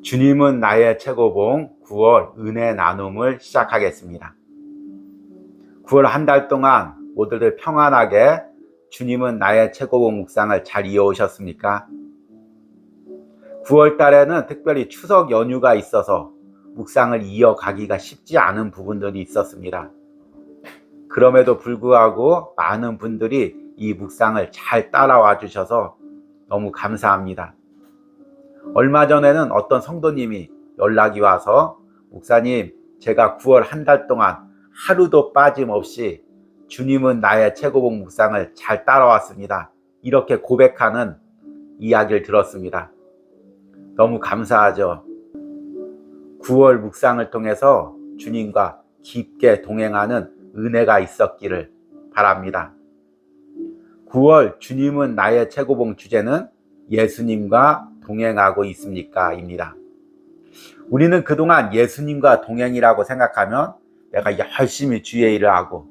주님은 나의 최고봉 9월 은혜 나눔을 시작하겠습니다. 9월 한 달 동안 모두들 평안하게 주님은 나의 최고봉 묵상을 잘 이어오셨습니까? 9월 달에는 특별히 추석 연휴가 있어서 묵상을 이어가기가 쉽지 않은 부분들이 있었습니다. 그럼에도 불구하고 많은 분들이 이 묵상을 잘 따라와 주셔서 너무 감사합니다. 얼마 전에는 어떤 성도님이 연락이 와서 목사님, 제가 9월 한 달 동안 하루도 빠짐없이 주님은 나의 최고봉 묵상을 잘 따라왔습니다. 이렇게 고백하는 이야기를 들었습니다. 너무 감사하죠. 9월 묵상을 통해서 주님과 깊게 동행하는 은혜가 있었기를 바랍니다. 9월 주님은 나의 최고봉 주제는 예수님과 동행하고 있습니까? 입니다. 우리는 그동안 예수님과 동행이라고 생각하면 내가 열심히 주의 일을 하고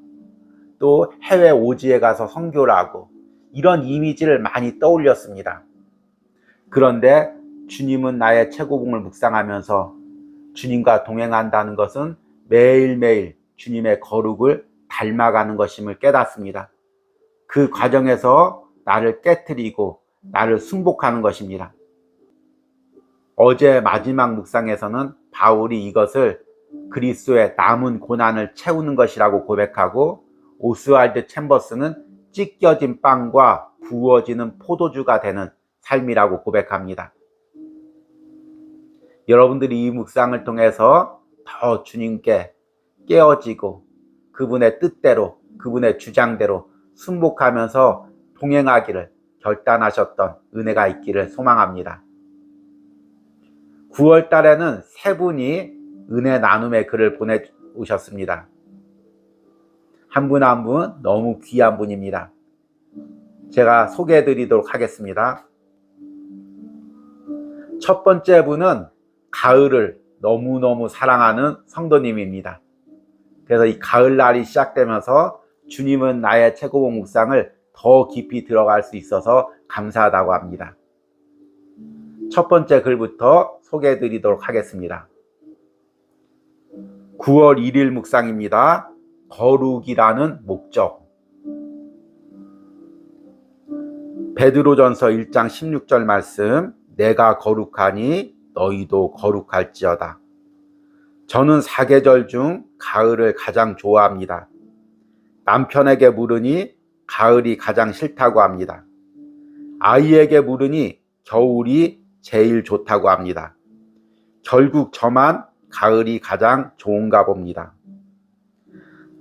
또 해외 오지에 가서 선교를 하고 이런 이미지를 많이 떠올렸습니다. 그런데 주님은 나의 최고봉을 묵상하면서 주님과 동행한다는 것은 매일매일 주님의 거룩을 닮아가는 것임을 깨닫습니다. 그 과정에서 나를 깨트리고 나를 승복하는 것입니다. 어제 마지막 묵상에서는 바울이 이것을 그리스도의 남은 고난을 채우는 것이라고 고백하고, 오스왈드 챔버스는 찢겨진 빵과 부어지는 포도주가 되는 삶이라고 고백합니다. 여러분들이 이 묵상을 통해서 더 주님께 깨어지고 그분의 뜻대로, 그분의 주장대로 순복하면서 동행하기를 결단하셨던 은혜가 있기를 소망합니다. 9월 달에는 세 분이 은혜 나눔의 글을 보내오셨습니다. 한 분 한 분 너무 귀한 분입니다. 제가 소개해 드리도록 하겠습니다. 첫 번째 분은 가을을 너무너무 사랑하는 성도님입니다. 그래서 이 가을날이 시작되면서 주님은 나의 최고봉 묵상을 더 깊이 들어갈 수 있어서 감사하다고 합니다. 첫 번째 글부터 소개해 드리도록 하겠습니다. 9월 1일 묵상입니다. 거룩이라는 목적. 베드로전서 1장 16절 말씀, 내가 거룩하니 너희도 거룩할지어다. 저는 사계절 중 가을을 가장 좋아합니다. 남편에게 물으니 가을이 가장 싫다고 합니다. 아이에게 물으니 겨울이 제일 좋다고 합니다. 결국 저만 가을이 가장 좋은가 봅니다.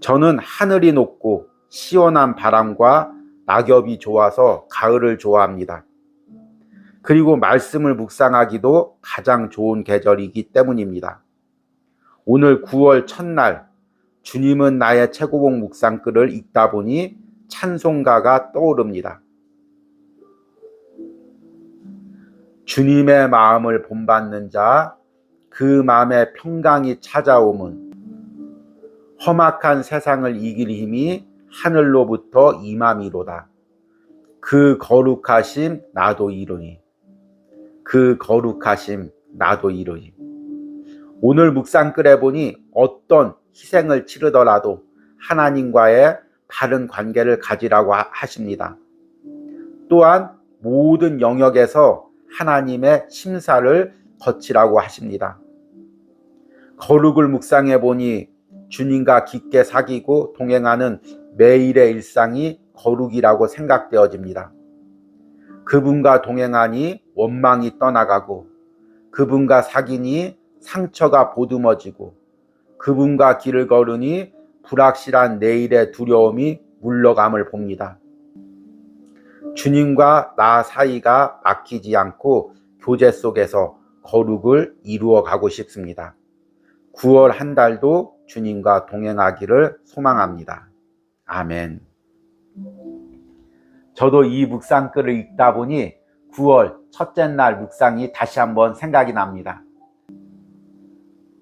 저는 하늘이 높고 시원한 바람과 낙엽이 좋아서 가을을 좋아합니다. 그리고 말씀을 묵상하기도 가장 좋은 계절이기 때문입니다. 오늘 9월 첫날 주님은 나의 최고봉 묵상글을 읽다 보니 찬송가가 떠오릅니다. 주님의 마음을 본받는 자, 그 마음에 평강이 찾아옴은 험악한 세상을 이길 힘이 하늘로부터 임함이로다. 그 거룩하심 나도 이루니. 그 거룩하심 나도 이루니. 오늘 묵상글에 보니 어떤 희생을 치르더라도 하나님과의 바른 관계를 가지라고 하십니다. 또한 모든 영역에서 하나님의 심사를 거치라고 하십니다. 거룩을 묵상해 보니 주님과 깊게 사귀고 동행하는 매일의 일상이 거룩이라고 생각되어집니다. 그분과 동행하니 원망이 떠나가고, 그분과 사귀니 상처가 보듬어지고, 그분과 길을 걸으니 불확실한 내일의 두려움이 물러감을 봅니다. 주님과 나 사이가 막히지 않고 교제 속에서 거룩을 이루어 가고 싶습니다. 9월 한 달도 주님과 동행하기를 소망합니다. 아멘. 저도 이 묵상글을 읽다 보니 9월 첫째 날 묵상이 다시 한번 생각이 납니다.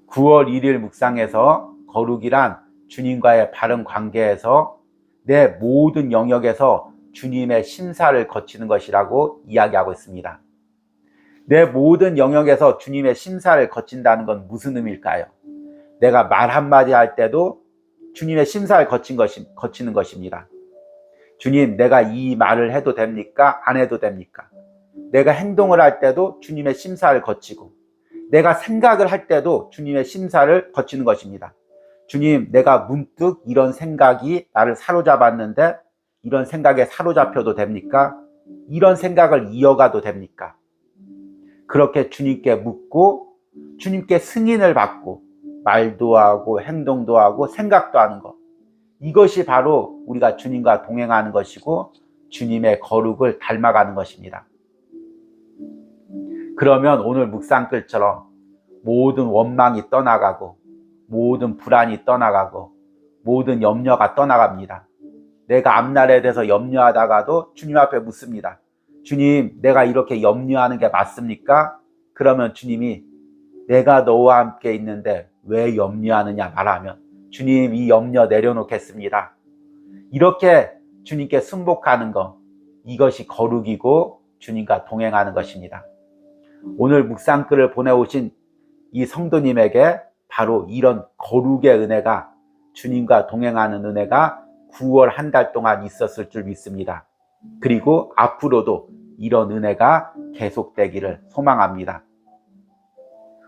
9월 1일 묵상에서 거룩이란 주님과의 바른 관계에서 내 모든 영역에서 주님의 심사를 거치는 것이라고 이야기하고 있습니다. 내 모든 영역에서 주님의 심사를 거친다는 건 무슨 의미일까요? 내가 말 한마디 할 때도 주님의 심사를 거치는 것입니다. 주님, 내가 이 말을 해도 됩니까? 안 해도 됩니까? 내가 행동을 할 때도 주님의 심사를 거치고, 내가 생각을 할 때도 주님의 심사를 거치는 것입니다. 주님, 내가 문득 이런 생각이 나를 사로잡았는데 이런 생각에 사로잡혀도 됩니까? 이런 생각을 이어가도 됩니까? 그렇게 주님께 묻고 주님께 승인을 받고 말도 하고 행동도 하고 생각도 하는 것, 이것이 바로 우리가 주님과 동행하는 것이고 주님의 거룩을 닮아가는 것입니다. 그러면 오늘 묵상글처럼 모든 원망이 떠나가고 모든 불안이 떠나가고 모든 염려가 떠나갑니다. 내가 앞날에 대해서 염려하다가도 주님 앞에 묻습니다. 주님, 내가 이렇게 염려하는 게 맞습니까? 그러면 주님이 내가 너와 함께 있는데 왜 염려하느냐 말하면 주님, 이 염려 내려놓겠습니다. 이렇게 주님께 순복하는 것, 이것이 거룩이고 주님과 동행하는 것입니다. 오늘 묵상글을 보내오신 이 성도님에게 바로 이런 거룩의 은혜가, 주님과 동행하는 은혜가 9월 한 달 동안 있었을 줄 믿습니다. 그리고 앞으로도 이런 은혜가 계속되기를 소망합니다.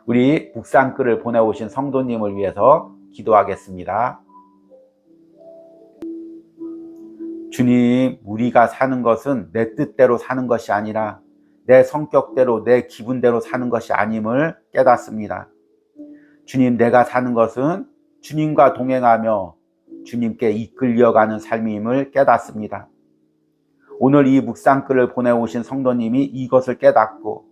우리 묵상글을 보내오신 성도님을 위해서 기도하겠습니다. 주님, 우리가 사는 것은 내 뜻대로 사는 것이 아니라 내 성격대로 내 기분대로 사는 것이 아님을 깨닫습니다. 주님, 내가 사는 것은 주님과 동행하며 주님께 이끌려가는 삶임을 깨닫습니다. 오늘 이 묵상글을 보내오신 성도님이 이것을 깨닫고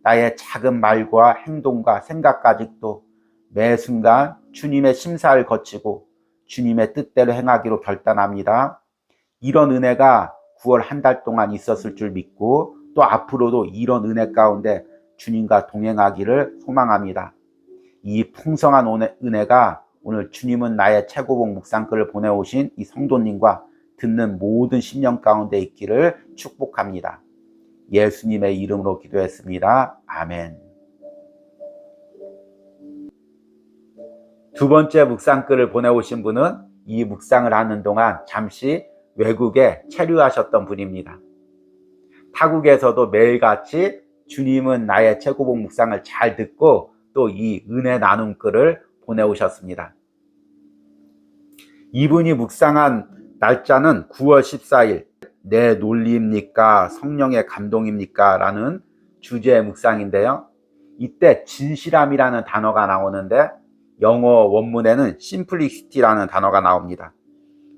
나의 작은 말과 행동과 생각까지도 매 순간 주님의 심사를 거치고 주님의 뜻대로 행하기로 결단합니다. 이런 은혜가 9월 한 달 동안 있었을 줄 믿고 또 앞으로도 이런 은혜 가운데 주님과 동행하기를 소망합니다. 이 풍성한 은혜가 오늘 주님은 나의 최고봉 묵상글을 보내오신 이 성도님과 듣는 모든 심령 가운데 있기를 축복합니다. 예수님의 이름으로 기도했습니다. 아멘. 두 번째 묵상글을 보내오신 분은 이 묵상을 하는 동안 잠시 외국에 체류하셨던 분입니다. 타국에서도 매일같이 주님은 나의 최고봉 묵상을 잘 듣고 또 이 은혜 나눔 글을 보내오셨습니다. 이분이 묵상한 날짜는 9월 14일, 내 논리입니까? 성령의 감동입니까? 라는 주제의 묵상인데요. 이때 진실함이라는 단어가 나오는데 영어 원문에는 simplicity라는 단어가 나옵니다.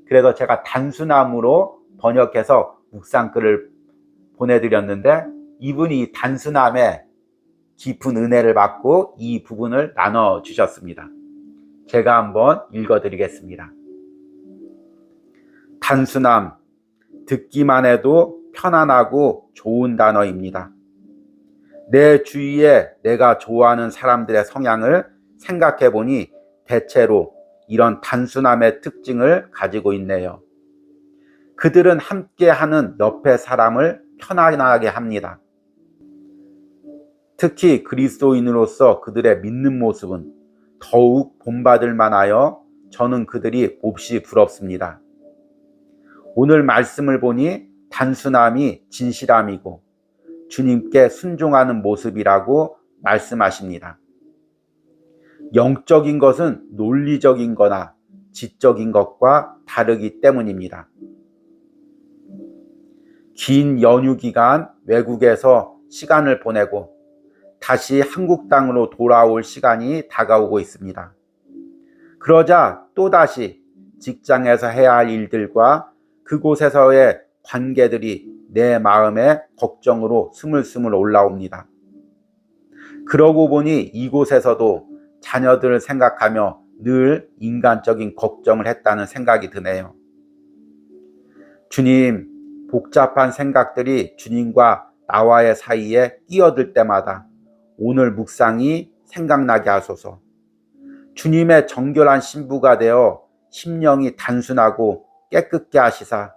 그래서 제가 단순함으로 번역해서 묵상글을 보내드렸는데 이분이 단순함에 깊은 은혜를 받고 이 부분을 나눠주셨습니다. 제가 한번 읽어드리겠습니다. 단순함, 듣기만 해도 편안하고 좋은 단어입니다. 내 주위에 내가 좋아하는 사람들의 성향을 생각해 보니 대체로 이런 단순함의 특징을 가지고 있네요. 그들은 함께하는 옆의 사람을 편안하게 합니다. 특히 그리스도인으로서 그들의 믿는 모습은 더욱 본받을 만하여 저는 그들이 몹시 부럽습니다. 오늘 말씀을 보니 단순함이 진실함이고 주님께 순종하는 모습이라고 말씀하십니다. 영적인 것은 논리적인 거나 지적인 것과 다르기 때문입니다. 긴 연휴 기간 외국에서 시간을 보내고 다시 한국 땅으로 돌아올 시간이 다가오고 있습니다. 그러자 또다시 직장에서 해야 할 일들과 그곳에서의 관계들이 내 마음에 걱정으로 스물스물 올라옵니다. 그러고 보니 이곳에서도 자녀들을 생각하며 늘 인간적인 걱정을 했다는 생각이 드네요. 주님, 복잡한 생각들이 주님과 나와의 사이에 끼어들 때마다 오늘 묵상이 생각나게 하소서. 주님의 정결한 신부가 되어 심령이 단순하고 깨끗게 하시사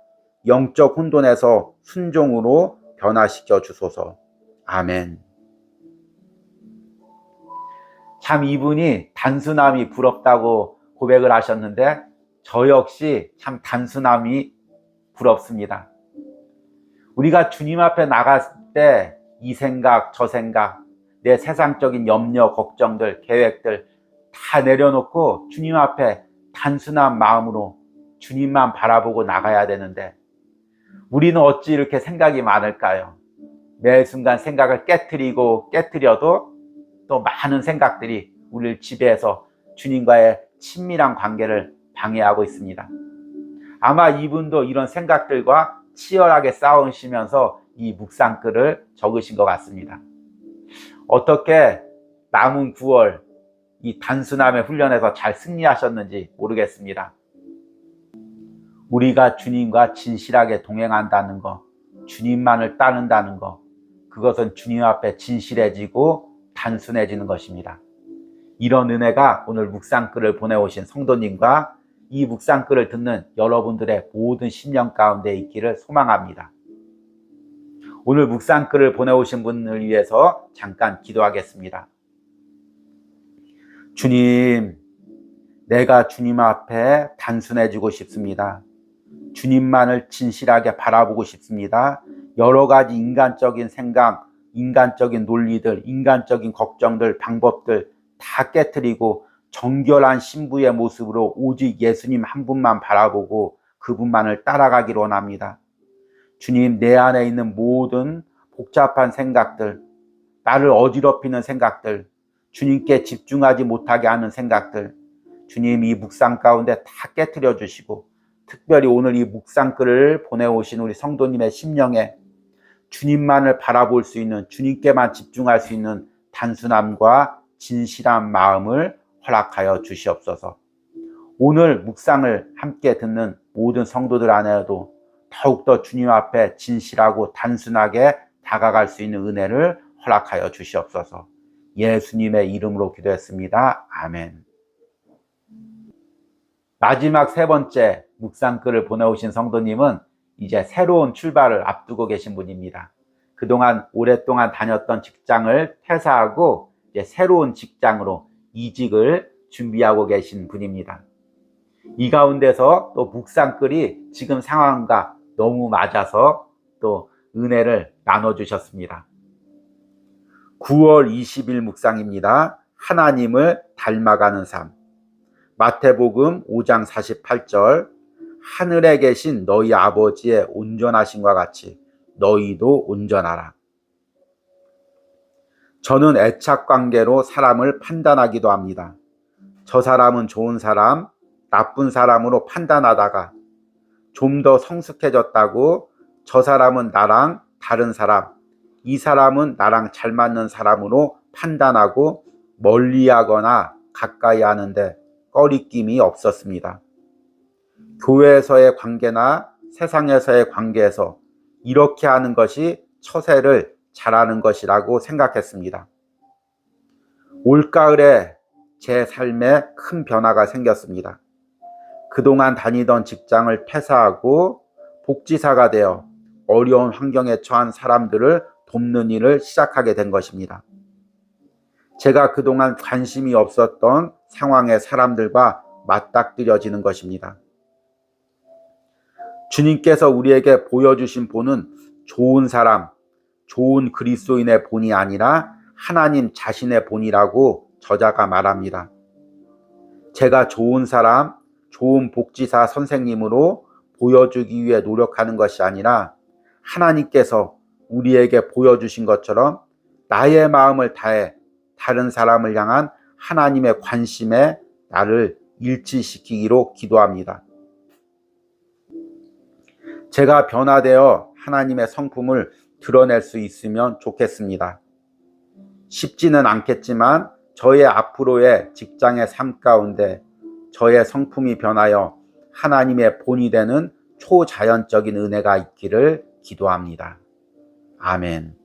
영적 혼돈에서 순종으로 변화시켜 주소서. 아멘. 참 이분이 단순함이 부럽다고 고백을 하셨는데 저 역시 참 단순함이 부럽습니다. 우리가 주님 앞에 나갔을 때 이 생각 저 생각 내 세상적인 염려 걱정들 계획들 다 내려놓고 주님 앞에 단순한 마음으로 주님만 바라보고 나가야 되는데 우리는 어찌 이렇게 생각이 많을까요? 매 순간 생각을 깨트려도 또 많은 생각들이 우리를 지배해서 주님과의 친밀한 관계를 방해하고 있습니다. 아마 이분도 이런 생각들과 치열하게 싸우시면서 이 묵상글을 적으신 것 같습니다. 어떻게 남은 9월 이 단순함의 훈련에서 잘 승리하셨는지 모르겠습니다. 우리가 주님과 진실하게 동행한다는 것, 주님만을 따른다는 것, 그것은 주님 앞에 진실해지고 단순해지는 것입니다. 이런 은혜가 오늘 묵상글을 보내오신 성도님과 이 묵상글을 듣는 여러분들의 모든 심령 가운데 있기를 소망합니다. 오늘 묵상글을 보내오신 분을 위해서 잠깐 기도하겠습니다. 주님, 내가 주님 앞에 단순해지고 싶습니다. 주님만을 진실하게 바라보고 싶습니다. 여러 가지 인간적인 생각, 인간적인 논리들, 인간적인 걱정들, 방법들 다 깨트리고 정결한 신부의 모습으로 오직 예수님 한 분만 바라보고 그분만을 따라가기를 원합니다. 주님, 내 안에 있는 모든 복잡한 생각들, 나를 어지럽히는 생각들, 주님께 집중하지 못하게 하는 생각들, 주님 이 묵상 가운데 다 깨트려 주시고 특별히 오늘 이 묵상글을 보내오신 우리 성도님의 심령에 주님만을 바라볼 수 있는, 주님께만 집중할 수 있는 단순함과 진실한 마음을 허락하여 주시옵소서. 오늘 묵상을 함께 듣는 모든 성도들 안에도 더욱더 주님 앞에 진실하고 단순하게 다가갈 수 있는 은혜를 허락하여 주시옵소서. 예수님의 이름으로 기도했습니다. 아멘. 마지막 세 번째 묵상글을 보내오신 성도님은 이제 새로운 출발을 앞두고 계신 분입니다. 그동안 오랫동안 다녔던 직장을 퇴사하고 이제 새로운 직장으로 이직을 준비하고 계신 분입니다. 이 가운데서 또 묵상글이 지금 상황과 너무 맞아서 또 은혜를 나눠주셨습니다. 9월 20일 묵상입니다. 하나님을 닮아가는 삶. 마태복음 5장 48절. 하늘에 계신 너희 아버지의 온전하심과 같이 너희도 온전하라. 저는 애착관계로 사람을 판단하기도 합니다. 저 사람은 좋은 사람, 나쁜 사람으로 판단하다가 좀 더 성숙해졌다고 저 사람은 나랑 다른 사람, 이 사람은 나랑 잘 맞는 사람으로 판단하고 멀리하거나 가까이 하는데 꺼리낌이 없었습니다. 교회에서의 관계나 세상에서의 관계에서 이렇게 하는 것이 처세를 잘하는 것이라고 생각했습니다. 올가을에 제 삶에 큰 변화가 생겼습니다. 그동안 다니던 직장을 퇴사하고 복지사가 되어 어려운 환경에 처한 사람들을 돕는 일을 시작하게 된 것입니다. 제가 그동안 관심이 없었던 상황의 사람들과 맞닥뜨려지는 것입니다. 주님께서 우리에게 보여주신 본은 좋은 사람, 좋은 그리스도인의 본이 아니라 하나님 자신의 본이라고 저자가 말합니다. 제가 좋은 사람, 좋은 복지사 선생님으로 보여주기 위해 노력하는 것이 아니라 하나님께서 우리에게 보여주신 것처럼 나의 마음을 다해 다른 사람을 향한 하나님의 관심에 나를 일치시키기로 기도합니다. 제가 변화되어 하나님의 성품을 드러낼 수 있으면 좋겠습니다. 쉽지는 않겠지만 저의 앞으로의 직장의 삶 가운데 저의 성품이 변하여 하나님의 본이 되는 초자연적인 은혜가 있기를 기도합니다. 아멘.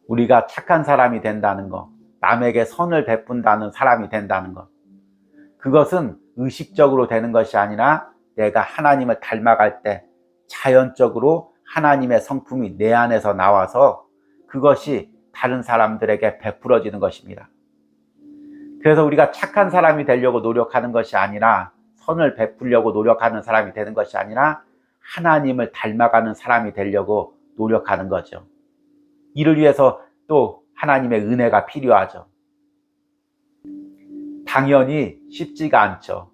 우리가 착한 사람이 된다는 것, 남에게 선을 베푼다는 사람이 된다는 것, 그것은 의식적으로 되는 것이 아니라 내가 하나님을 닮아갈 때 자연적으로 하나님의 성품이 내 안에서 나와서 그것이 다른 사람들에게 베풀어지는 것입니다. 그래서 우리가 착한 사람이 되려고 노력하는 것이 아니라, 선을 베풀려고 노력하는 사람이 되는 것이 아니라 하나님을 닮아가는 사람이 되려고 노력하는 거죠. 이를 위해서 또 하나님의 은혜가 필요하죠. 당연히 쉽지가 않죠.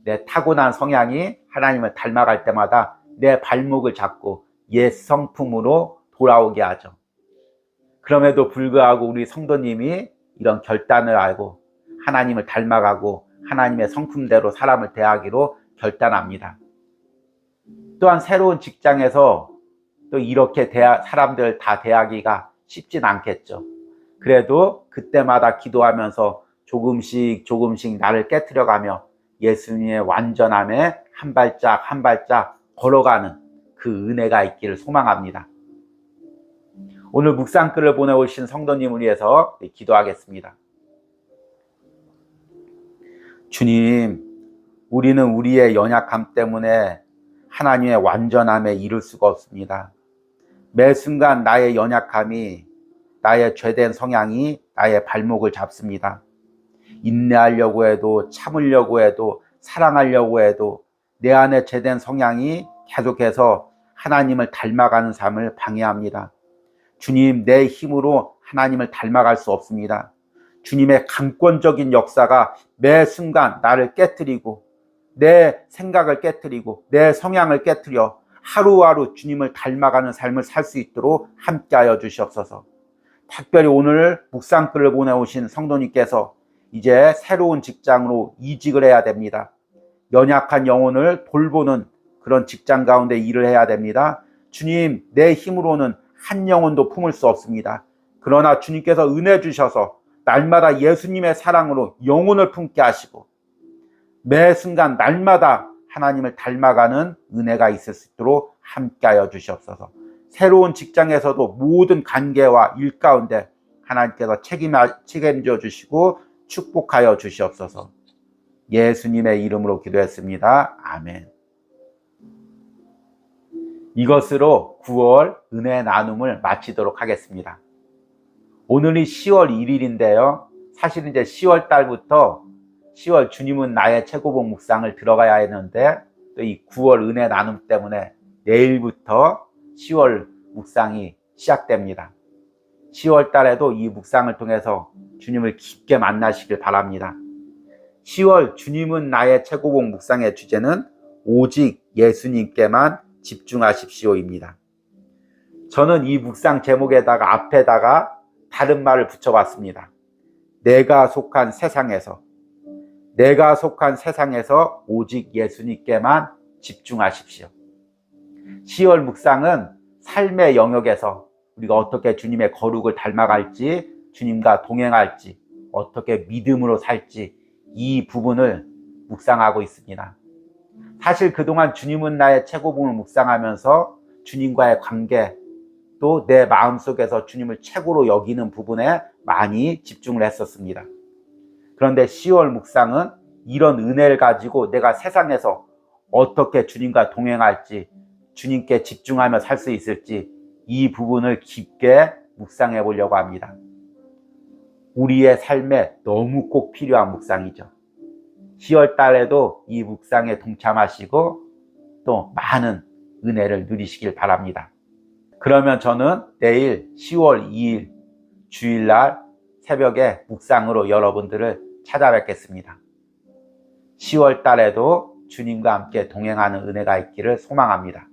내 타고난 성향이 하나님을 닮아갈 때마다 내 발목을 잡고 옛 성품으로 돌아오게 하죠. 그럼에도 불구하고 우리 성도님이 이런 결단을 알고 하나님을 닮아가고 하나님의 성품대로 사람을 대하기로 결단합니다. 또한 새로운 직장에서 또 이렇게 사람들 다 대하기가 쉽진 않겠죠. 그래도 그때마다 기도하면서 조금씩 나를 깨트려가며 예수님의 완전함에 한 발짝 한 발짝 걸어가는 그 은혜가 있기를 소망합니다. 오늘 묵상글을 보내오신 성도님을 위해서 기도하겠습니다. 주님, 우리는 우리의 연약함 때문에 하나님의 완전함에 이를 수가 없습니다. 매 순간 나의 연약함이, 나의 죄된 성향이 나의 발목을 잡습니다. 인내하려고 해도, 참으려고 해도, 사랑하려고 해도 내 안에 죄된 성향이 계속해서 하나님을 닮아가는 삶을 방해합니다. 주님, 내 힘으로 하나님을 닮아갈 수 없습니다. 주님의 강권적인 역사가 매 순간 나를 깨트리고 내 생각을 깨트리고 내 성향을 깨트려 하루하루 주님을 닮아가는 삶을 살 수 있도록 함께하여 주시옵소서. 특별히 오늘 묵상글을 보내오신 성도님께서 이제 새로운 직장으로 이직을 해야 됩니다. 연약한 영혼을 돌보는 그런 직장 가운데 일을 해야 됩니다. 주님, 내 힘으로는 한 영혼도 품을 수 없습니다. 그러나 주님께서 은혜 주셔서 날마다 예수님의 사랑으로 영혼을 품게 하시고 매 순간 날마다 하나님을 닮아가는 은혜가 있을 수 있도록 함께하여 주시옵소서. 새로운 직장에서도 모든 관계와 일 가운데 하나님께서 책임져 주시고 축복하여 주시옵소서. 예수님의 이름으로 기도했습니다. 아멘. 이것으로 9월 은혜 나눔을 마치도록 하겠습니다. 오늘이 10월 1일인데요. 사실 이제 10월 달부터 10월 주님은 나의 최고봉 묵상을 들어가야 했는데 또 이 9월 은혜 나눔 때문에 내일부터 10월 묵상이 시작됩니다. 10월 달에도 이 묵상을 통해서 주님을 깊게 만나시길 바랍니다. 10월 주님은 나의 최고봉 묵상의 주제는 오직 예수님께만 집중하십시오입니다. 저는 이 묵상 제목에다가 앞에다가 다른 말을 붙여봤습니다. 내가 속한 세상에서 오직 예수님께만 집중하십시오. 10월 묵상은 삶의 영역에서 우리가 어떻게 주님의 거룩을 닮아갈지, 주님과 동행할지, 어떻게 믿음으로 살지 이 부분을 묵상하고 있습니다. 사실 그동안 주님은 나의 최고봉을 묵상하면서 주님과의 관계, 또 내 마음속에서 주님을 최고로 여기는 부분에 많이 집중을 했었습니다. 그런데 10월 묵상은 이런 은혜를 가지고 내가 세상에서 어떻게 주님과 동행할지, 주님께 집중하며 살 수 있을지 이 부분을 깊게 묵상해 보려고 합니다. 우리의 삶에 너무 꼭 필요한 묵상이죠. 10월 달에도 이 묵상에 동참하시고 또 많은 은혜를 누리시길 바랍니다. 그러면 저는 내일 10월 2일 주일날 새벽에 묵상으로 여러분들을 찾아뵙겠습니다. 10월 달에도 주님과 함께 동행하는 은혜가 있기를 소망합니다.